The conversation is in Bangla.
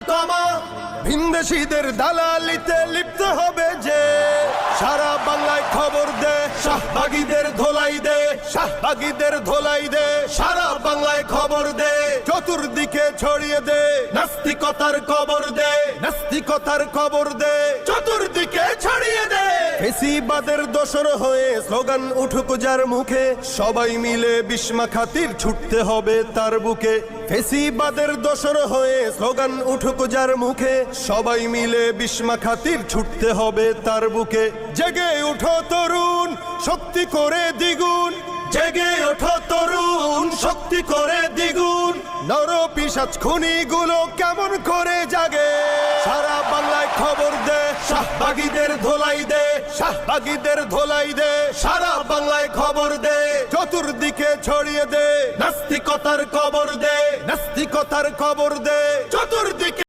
কমা ভিনদেশীদের দালালিতে লিপ্ত হবে যে সারা বাংলায় খবর দে শাহবাগীদের ধোলাই দে শাহবাগীদের ধোলাই দে সারা বাংলায় খবর দে চতুর্দিকে ছড়িয়ে দে নাস্তিকতার খবর দে নাস্তিকতার খবর দে চতুর্দিকে ছড়িয়ে দে ফেসিবাদের দোসর হয়ে স্লোগান উঠুক যার মুখে সবাই মিলে বিস্মা খাতির ছুটতে হবে তার বুকে ফেসিবাদের দোসর হয়ে স্লোগান উঠুক যার মুখে সবাই মিলে বিস্মা খাতির ছুটতে হবে তার বুকে জেগে ওঠো তরুণ শক্তি করে দ্বিগুণ জেগে ওঠো তরুণ শক্তি করে দ্বিগুণ নর পিশাচ খুনিগুলো কেমন করে জাগে সারা বাংলায় খবর দে শাহবাগীদের ধোলাই দে শাহবাগীদের ধোলাই দে সারা বাংলায় খবর দে চতুর্দিকে ছড়িয়ে দে নাস্তিকতার খবর দে নাস্তিকতার খবর দে চতুর্দিকে